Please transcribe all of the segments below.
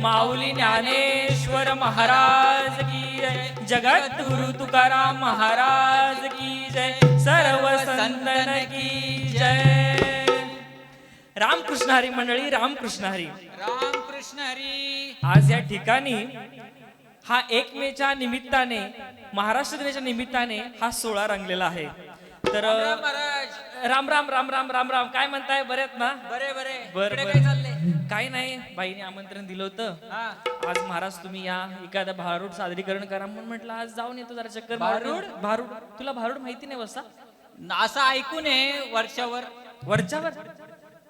माऊली ज्ञानेश्वर महाराज की जय, जगद्गुरु तुकाराम महाराज की जय, सर्व संतन की जय. रामकृष्ण हरी मंडळी, रामकृष्ण हरी. रामकृष्ण हरी. आज या ठिकाणी हा 1 मेच्या निमित्ताने, महाराष्ट्र दिनाच्या निमित्ताने हा सोहळा रंगलेला आहे. तर महाराज राम राम राम राम राम राम. काय म्हणताय, बरे आहेत ना? बरे बरे. बर इकडे बर. काय चाललंय? काय नाही, बाईने आमंत्रण दिलं होतं. हा. आज महाराज तुम्ही या, एखादा भारूड सादरीकरण करा म्हणून म्हटलं आज जाऊन येतो जरा चक्कर मारून. भारूड? भारूड तुला भारूड माहिती नाही बसा? असं ऐकून आहे वर्षावर. वरच्यावर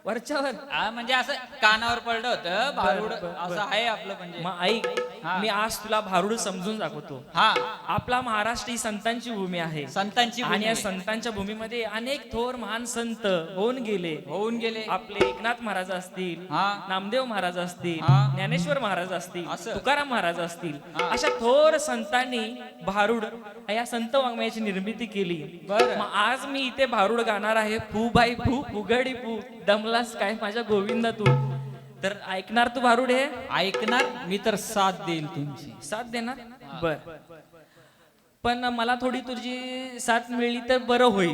वरच्यावर. हा म्हणजे असं कानावर पडलं होतं भारूड. बर, बर, बर. असं आहे आपलं म्हणजे. मग ऐक, हा. मी आज तुला भारूड समजून दाखवतो. हा. आपला महाराष्ट्र ही संतांची भूमी आहे. संतांची आणि भूमी या आहे. संतांच्या भूमीमध्ये अनेक थोर महान संत होऊन गेले. होऊन गेले. आपले एकनाथ महाराज असतील, हा. नामदेव महाराज असतील, हा. ज्ञानेश्वर महाराज असतील, असं. तुकाराम महाराज असतील, हा. अशा थोर संतांनी भारूड या संत वाङ्मयाची निर्मिती केली. बरं. मग आज मी इथे भारूड गाणार आहे. फू बाई फू, फुगडी फू, दमलास काय माझ्या गोविंदा तू. तर ऐकणार तू भारूड हे? ऐकणार मी तर साथ देईल तुमची. साथ देणार? बर. पण मला थोडी तुझी साथ मिळली तर बरं होईल.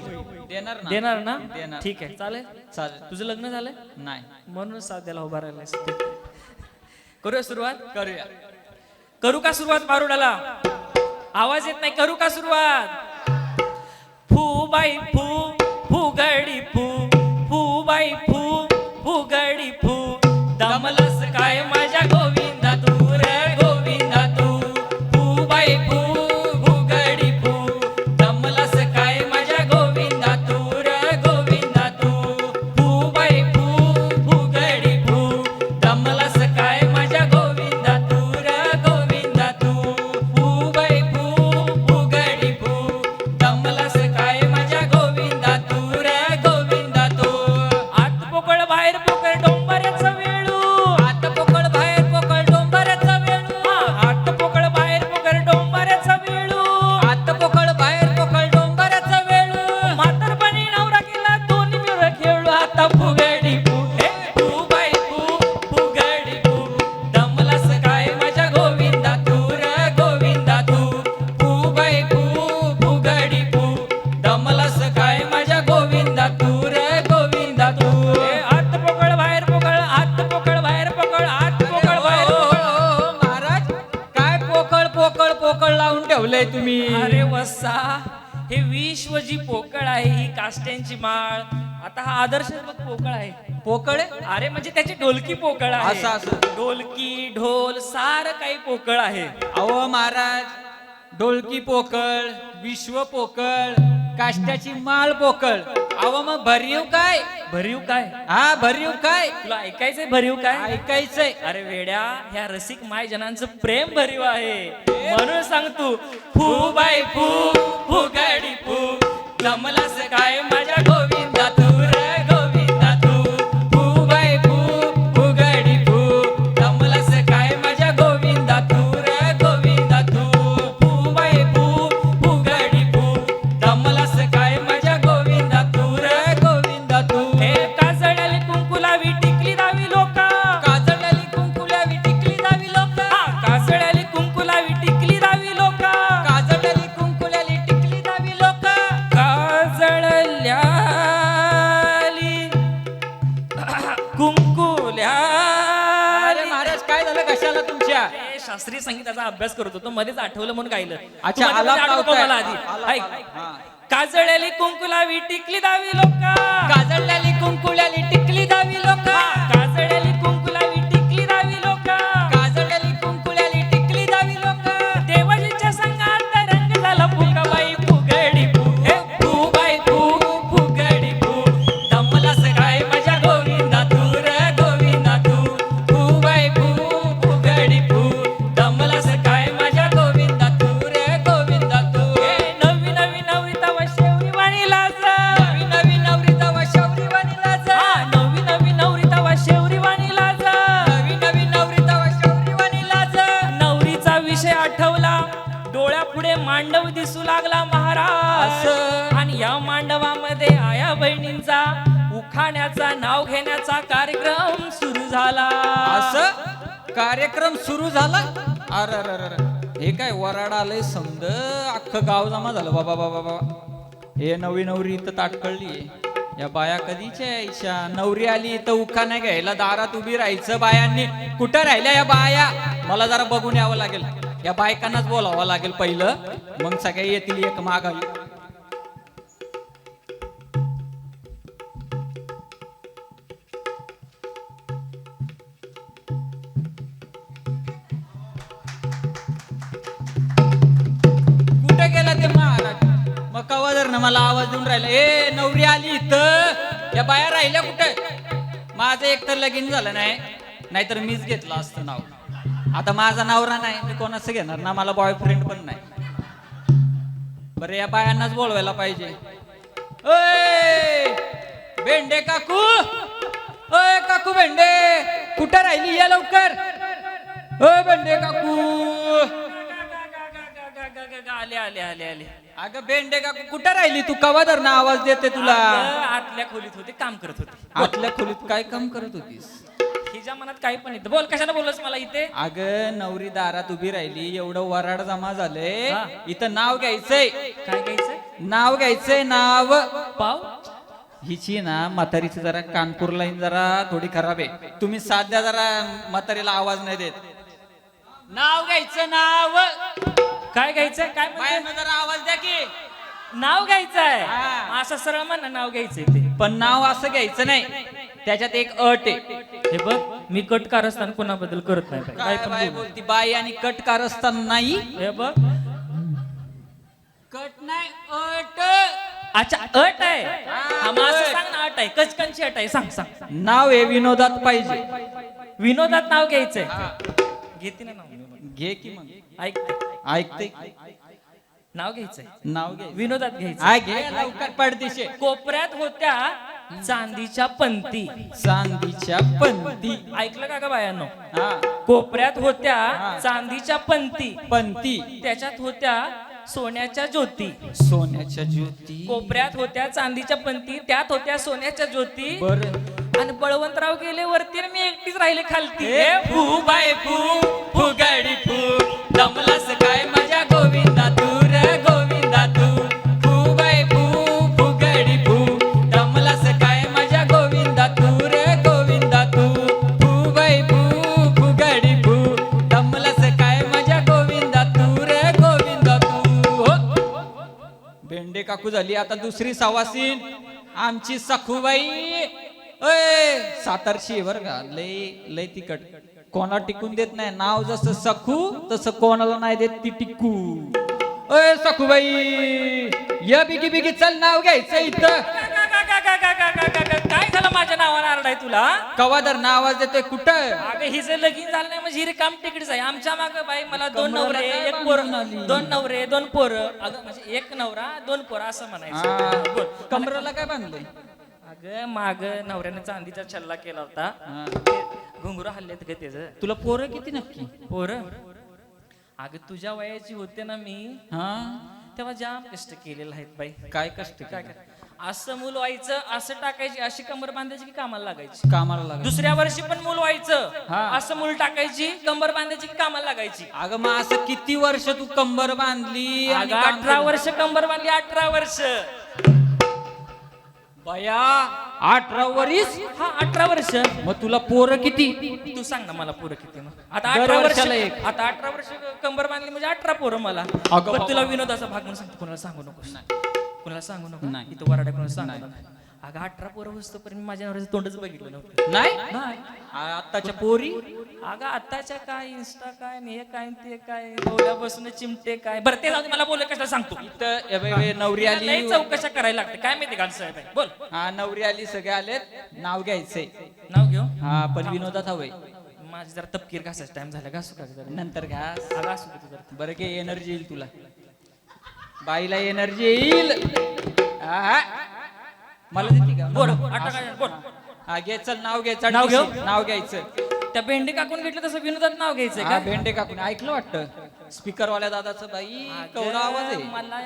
देणार ना? देणार ना? देणार. ठीक आहे, चालेल. चालेल. तुझं लग्न झालंय नाही. म्हणून साथ द्यायला उभा राहिलायस. करूया सुरुवात? करूया. करू का सुरुवात भारूडाला? आवाज येत नाही. करू का सुरुवात? फू बाई फू, फुगडी फू, फू बाई फू, फुगडी फू, दमलस काय माझ्या गोविंदा तू रे गोविंदा तू. फू बाई फू, फुगडी फू, दमलस काय माझ्या गोविंदा तू रे गोविंदा तू. फू बाई फू, फुगडी फू, दमलस काय माझ्या गोविंदा तू रे गोविंदा तू. फू बाई फू, फुगडी फू, दमलस काय माझ्या गोविंदा तू रे गोविंदा तू. आत पोकळ बाहेर पोकळ डोंबऱ्याचं वेळू, आत पोकळ बाहेर पोकळ डोंबऱ्याचा वेळू. आत पोकळ बाहेर पोकळ डोंबऱ्याचं वेळू, आत पोकळ बाहेर पोकळ डोंबऱ्याचा वेळू. म्हातारपणी नवरा केला दोन्ही मिळून खेळू. आता फुगडी फू, हे फू बाई फू, फुगडी फू, दमलास काय माझ्या गोविंदा तू रे गोविंदा तू. फू बाई फू, फुगडी फू, दमलास काय माझ्या गोविंदा तू रे गोविंदा तू. हे आत पोकळ बाहेर पोकळ, आत पोकळ बाहेर पोकळ, आत पोकळ बाहेर पोकळ. हो, महाराज काय पोकळ पोकळ पोकळ लावून ठेवलंय तुम्ही? अरे वस्सा, हे विश्व जी पोकळ आहे ही काष्ट्यांची माळ. आता हा आदर्श पोकळ आहे. पोकळ अरे म्हणजे त्याची ढोलकी पोकळ आहे. असं, असं. ढोलकी ढोल सार काही पोकळ आहे. अहो महाराज, ढोलकी पोकळ, विश्व पोकळ, काष्ट्याची माळ पोकळ. अहो मग भरीव काय? भरीव काय? हा भरीव काय? तुला ऐकायचंय भरीव काय? ऐकायचंय. अरे वेड्या, ह्या रसिक मायजनांचं प्रेम भरीव आहे. म्हणून सांगतो, फू बाई फू, फुगडी फू, जमलास काय माझ्या गोविंदा तू रे गोविंदा तू. फू बाई फू, फुगडी फू, जमलास काय माझ्या गोविंदा तू रे गोविंदा तू. फू बाई फू, फुगडी फू, जमलास काय माझ्या गोविंदा तू रे गोविंदा तू. हे काजळ्याली कुंकुलावी टिकली दावी लोका, काजळलेली कुंकुल्यावी टिकली दावी लोक. काजळ्याली कुंकुलावी टिकली दावी लोका, काजळलेली कुंकुल्याली टिकली दावी लोक. काजळल्याली कुंकुल्या. अरे महाराज काय झालं कशाला तुमच्या? शास्त्रीय संगीताचा अभ्यास करत होतो, मध्येच आठवलं म्हणून गायलं. अच्छा, तू मध्ये आलाप आठवतो लावताय. मला आधी. आलाप, ऐक. आलाप. हा. काजळ्याली कुंकुलावी टिकली दावी लोका, काजळलेली कुंकुल्याली टिकली दावी लोक. काजळ्याली कुंकुलावी टिकली दावी लोका. काजळलेली कुंकुल्याली टिकली दावी लोक. देवाजीच्या संगात रंग झाला फुगाबाई फुगडी फू, हे फू बाई फू, फुगडी फू, दमलास काय माझ्या गोविंदा तू रे गोविंदा तू. फू बाई फू, फुगडी फू, दमलास काय माझ्या गोविंदा तू रे गोविंदा तू. हे नवी नवी नवी तवा शेवरी वाणी लाज, नवी नवी नवरी तवा शौरी वाणी लाज. नवी नवी नवरी तवा शेवरी वाणी लाज. नवी नवी नवरी तवा शौरी वाणी लाज. नवरीचा विषय आठवला, डोळ्यापुढे मांडव दिसू लागला महाराज. असं. आणि या मांडवामध्ये आया बहिणींचा उखाण्याचा नाव घेण्याचा कार्यक्रम सुरू झाला. असं कार्यक्रम सुरू झाला. अरे अरे अरे अरे. हे काय वराड आलंय समज अख्खं गाव जमा झालं बाबा बाबा बाबा. हे नवी नवरी इथं ताटकळली. या बाया कधीच्या यायच्या? नवरी आली इथं उखा नाही घ्यायला दारात उभी राहायचं बायांनी. कुठं राहिल्या या बाया? मला जरा बघून यावं लागेल. या बायकांनाच बोलावं लागेल पहिलं, मग सगळे येतील एक मागावी. कुठे गेला ते महाराज? मग कवा जर ना मला आवाज देऊन राहिला, ए नवरी आली इथं. या बाया राहिल्या कुठे? माझं एक तर लगीन झालं नाही, नाहीतर मीच घेतलं असतं नाव. आता माझा नवरा नाही, मी कोणाचं घेणार ना, मला बॉयफ्रेंड पण नाही. बरं या बायांनाच बोलवायला पाहिजे. ओय भेंडे काकू, ओय काकू भेंडे, कुठं राहिली? या लवकर. ओ भेंडे काकू. आले आले आले आले. अगं भेंडे काकू कुठं राहिली तू? कवा धर ना आवाज देते तुला. अगं, आतल्या खोलीत होते, काम करत होते. आतल्या खोलीत काय काम करत होतीस? हिच्या मनात काही पण येतं. बोल, कशाला बोलस मला इथे? अगं नवरी दारात उभी राहिली, एवढं वराड जमा झालंय. हा. इथं नाव घ्यायचंय. काय घ्यायचंय? नाव घ्यायचंय नाव. पाव. हिची ना म्हातारीची जरा कानपूर लाईन जरा थोडी खराब आहे. तुम्ही साध्या जरा म्हातारीला आवाज नाही देत. नाव घ्यायचं नाव. काय घ्यायचंय? काय म्हणते? बायांना जरा आवाज द्या की. नाव घ्यायचंय. हा. असं सरळ म्हण, नाव घ्यायचंय ते. पण नाव असं घ्यायचं नाही, त्याच्यात एक अट आहे. हे बघ, मी कट कारस्थान कोणाबद्दल करत नाही. काय काय पण बाई बोल. बोलती? बाई आणि कट कारस्थान नाही. हे बघ, कट नाही अट. अच्छा अट आहे. हा, मग असं सांग ना, अट आहे. कचकनची अट आहे. सांग सांग. नाव हे विनोदात पाहिजे. विनोदात नाव घ्यायचंय. घेते ना नाव. घे की मग. ऐक, ऐकते. नाव घ्यायचंय. नाव घे. विनोदात घ्यायचं. हा घे लवकर पडदिशे. कोपऱ्यात होत्या चांदीच्या पंती. चांदीच्या पंती. ऐकलं का ग बायांनो? हा कोपऱ्यात होत्या चांदीच्या पंती. पंती. त्याच्यात होत्या सोन्याच्या ज्योती. सोन्याच्या ज्योती. कोपऱ्यात होत्या चांदीच्या पंती, त्यात होत्या सोन्याच्या ज्योती. बर. आणि बळवंतराव गेले वरती आणि मी एकटीच राहिले खालती. फू बाय फू, फुगडी फू, दमलास काय माझ्या गोविंदा तू रे गोविंदा तू. फू बाय फू, फुगडी फू, दमलास काय माझ्या गोविंदा तू रे गोविंदा तू. फू बाय फू, फुगडी फू, दमलास काय माझ्या गोविंदा तू रे गोविंदा तू. हो. भेंडे काकू झाली आता दुसरी सवासीन आमची सखूबाई. अय सातारची आहे बरं का. लय लय तिकट. कोणाला टिकून देत नाही. नाव जसं सखू तसं कोणाला नाही देत ती टिकू. अय सखूबाई या बिगी बिगी चल नाव घ्यायचं इथं. काय झालं माझ्या नावानं आरडाय तुला? कवादर ना आवाज देतोय कुठं? अगं हिचं लगीन झालं नाही म्हणजे ही रिकाम तिकडीच आहे. आमच्या माग बाई मला दोन नवरे एक पोर, दोन नवरे दोन पोरं. अगं म्हणजे एक नवरा दोन पोरं असं म्हणायचं. बोल. कमरेला काय बांधलंय? अगं माग नवऱ्याने चांदीचा छल्ला केला होता. हा. घुंगरू हल्लेत ग त्याच. तुला पोरं किती नक्की? पोरं अगं तुझ्या वयाची होते ना मी, हा तेव्हा जाम कष्ट केलेलं आहेत बाई. काय कष्ट काय काय? काय असं मूल व्हायचं, असं टाकायची, अशी कंबर बांधायची की कामाला लागायची. कामाला लागत. दुसऱ्या वर्षी पण मूल व्हायचं, हा. असं मूल टाकायची, कंबर बांधायची की कामाला लागायची. अगं मग असं किती वर्ष तू कंबर बांधली? आणि अगं काम 18 वर्ष कंबर बांधली. 18 वर्ष. बया 18 वर्ष. हा 18 वर्ष. मग तुला पोरं किती? तू सांग ना मला पोरं किती मग. आता दर 18 वर्ष. वर्षाला एक. आता 18 वर्ष कंबर बांधली म्हणजे 18 पोरं मला. अगं पण तुला बाबा. विनोदाचा भाग म्हणून सांगतो, कोणाला सांगू नकोस. कोणाला सांगू नको. नाही. इथं वराडा कोणाला सांगू नाही. नका. अगं 18 पोरं वस्तूपर्यंत माझ्या नवऱ्याचं तोंडच बघितलं नव्हतं. नाही नाही. आताच्या पोरी. अगं आताच्या काय इंस्टा काय आणि हे काय आणि ते काय, डोळ्या बसून चिमटे काय. बरं ते जाऊ दे, मला बोल कशाला सांगतो. इथं ए बाई, बाई, नवरी आली. लई चौकशा करायला लागते काय माहिती का साहेब. बोल. हा नवरी आली, सगळे आलेत. नाव घ्यायचंय. नाव घेऊ. हा पण विनोदात हवंय. माझी जरा तपकीर घासायचा टाइम झाला. घासू का जरा? नंतर घास. अगं असू दे तू जरा. बरं की एनर्जी येईल तुला. बाईला एनर्जी येईल. आहा. मला देते का? बोल. 18 काय बोल. हा घे चल नाव घ्यायचं. नाव घेऊ? नाव घ्यायचं. त्या भेंडी काकून घेतलं तसं विनोदात नाव घ्यायचंय हा का? भेंडे काकून ऐकलं वाटतं. स्पीकर वाल्या दादाचं बाई अगं, केवढा आवाज आहे. मला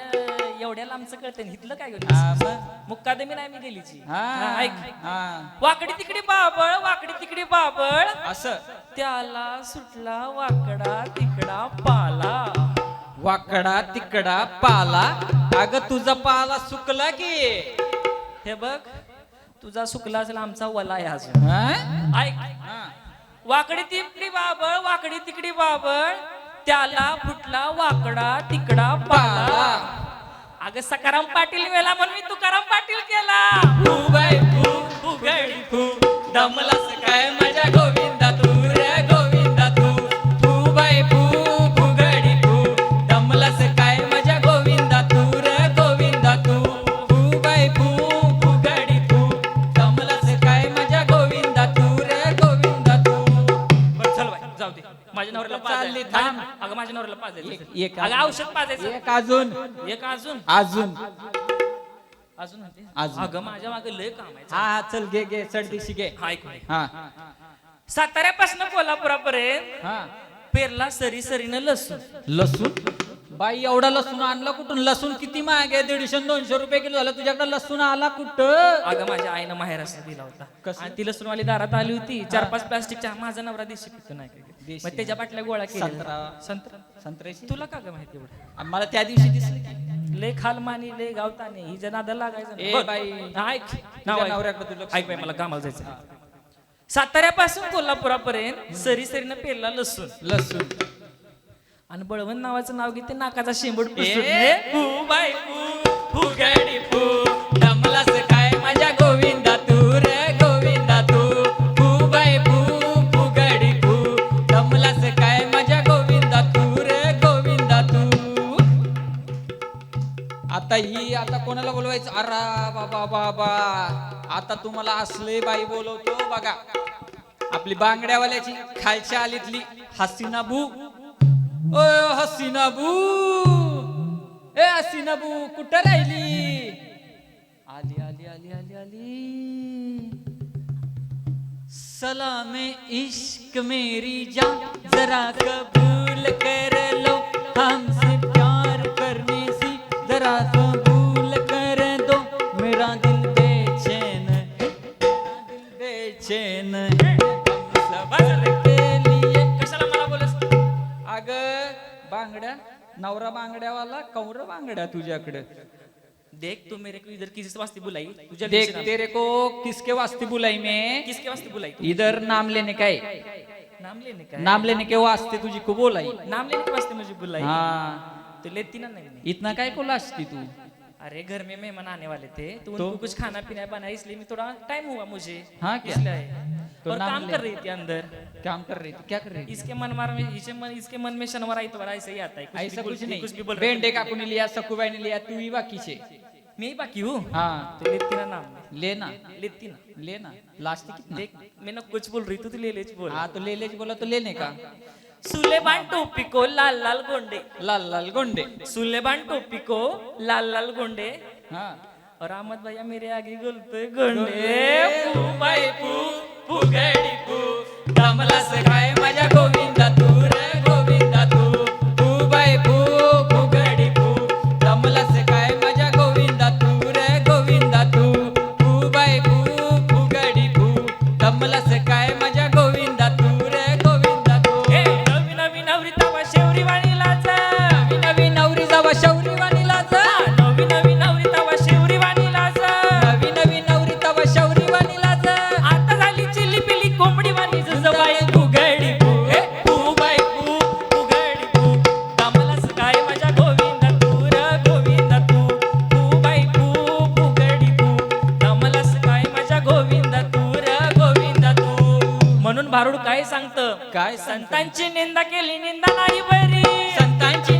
एवढ्या लांबचं कळतं इथलं काय हा, मग? मुक्कादमी नाही मी गेलीची हा, ऐक हा. वाकडी तिकडी बाबळ वाकडी तिकडी बाबळ असं त्याला सुटला वाकडा तिकडा पाला वाकडा तिकडा पाला. अगं तुझा पाला सुकला की. हे बघ तुझा सुकला असेल आमचा वला आहे अजून हा? ऐक हा. वाकडी तिकडी बाबळ वाकडी तिकडी बाबळ त्याला फुटला वाकडा तिकडा पाला अगं सकाराम पाटील वेला म्हणून मी तुकाराम पाटील केला फू बाई फू, उघडी फू दमलास काय माझ्या गोविंदा तू रे गोविंदा तू. फू बाई फू, फुगडी फू दमलास काय माझ्या गोविंदा तू रे गोविंदा तू. फू बाई फू, फुगडी फू दमलास काय माझ्या गोविंदा तू रे गोविंदा तू. बरं चल बाई जाऊ दे माझ्या नवऱ्याला चालली, पाजायचं. थांब. अगं माझ्या नवऱ्याला पाजायचं एक अगं औषध पाजायचं एक अजून एक अजून अजून अजून म्हणते अजून. अगं माझ्या मागे लय काम आहे हा चल घे घे चढदिशी घे. हा ऐक बाई. हा साताऱ्यापासून कोल्हापुरापर्यंत हा. पेरला सरी सरीनं लसूण लसूण बाई एवढा लसूण आणला कुठून. लसूण किती महाग आहे 150-200 रुपये किलो झालं. तुझ्याकडे लसूण आला कुठं. अगं माझ्या आईनं माहेरासनं दिला होता कसं? आणि ती लसूणवाली दारात आली होती 4-5 प्लास्टिकच्या माझा नवरा देशी पितो नाही का? देशी. मग त्याच्या बाटल्या गोळा केल्या संत्रा. संत्रा संत्र्याची तुला का ग माहिती एवढं मला त्या दिवशी दिसलं. लय खाल मानी लय गावताने ही जण नादाला लागायचं ए नाही. बघ, बाई. ऐक नाव ऐक. नवऱ्याकडे तू लक्ष ऐक बाई मला कामाला जायचं साताऱ्यापासून कोल्हापुरापर्यंत सरी सरीनं पेरला लसूण लसूण आणि बळवंत नावाचं नाव घेते नाकाचा शेंबूड ए. पुसून. हे फू बाई फू, फुगडी फू दमलास काय माझ्या गोविंदा तू रे गोविंदा तू. फू बाई फू, फुगडी फू दमलास काय माझ्या गोविंदा तू रे गोविंदा तू. आता कोणाला बोलवायचं. अरा बाबा बाबा आता तुम्हाला असले बाई बोलवतो बघा. आपली बांगड्यावाल्याची खालच्या आलीतली हसीना बू. ओ हसीना बू, ए हसीना बू कुठं राहिली. आली आली आली आली आली. सलामे इश्क मेरी जान जरा कबूल कर लो हमसे प्यार करने सी जरा कबूल कर दो. मेरा दिल बेचैन है, मेरा दिल बेचैन है हम सबर के लिए. कशाला मला बोलस अग बांगड्या नवरा बांगड्यावाला कौर बांगड्या तुझ्याकडे. देख तू मेरे को इधर किसी वास्ते बुलाई तुझे देख तेरे को किसके वास्ते बुलाई मैं. किसके वास्ते बुलाई तू? इधर नाम लेने का है. नाम लेने का है? नाम लेने के वास्ते तुझी को बोलाई. नाम लेने के वास्ते मुझे बुलाई हाँ तो लेती ना नहीं मैं। इतना काय को लाजती तू. अरे घर में मेहमान आने वाले थे तो तो? उनको कुछ खाना पीना बनाया इसलिए मैं थोड़ा टाइम हुआ मुझे. हाँ क्या? इसलिए तो और नाम काम ले। कर रही थी अंदर. काम कर रही थी. क्या कर रही थी. इसके मन में शनिवार इतवार ऐसे ही आता है कुछ ऐसा भी कुछ बोलती, नहीं. कुछ भी बोल रही बेंडे काकू ने लिया सकुबाई ने लिया तू ही बाकीचे. मैं ही बाकी हूँ हाँ तो लेती ना नाम में. लेना लेती ना लेना लाजती कितना. देख मैं ना कुछ बोल रही तू ले ले बोल. हाँ तो ले बोला तो लेने का. सुलेबान टोपी को लाल लाल गोंडे. लाल लाल गोंडे. सुलेबान टोपी को लाल लाल गोंडे हाँ और अहमद भैया मेरे आगे गोलते गोंडे. फू बाई फू, फुगडी फू दमलास काय माझ्या गोविंदा तू रे गोविंदा तू. फू बाई फू, फुगडी फू दमलास काय माझ्या गोविंदा तू रे गोविंदा तू. फू बाई फू, फुगडी फू दमलास काय माझ्या गोविंदा तू रे गोविंदा तू. ए नवी नवी नवरी तवा शेवरी वाणीलाचा. नवी नवी नवरी जावा शौरी वाणीला जा. नवी नवी नवरी तवा शेवरी वाणीलाचा. नवी नवी नवरी तवा शौरी वाणीला जा. आता झाली चिली पिली कोंबडी वाणी जबाई फुगडी फू. ए फू बाई फू, फुगडी फू दमलास काय माझ्या गोविंदा तू रे गोविंदा तू. फू बाई फू, फुगडी फू दमलास काय माझ्या गोविंदा तू रे गोविंदा तू. म्हणून भारुड काय सांगतं काय सांगतं? संतांची निंदा केली निंदा नाही बरी. संतांची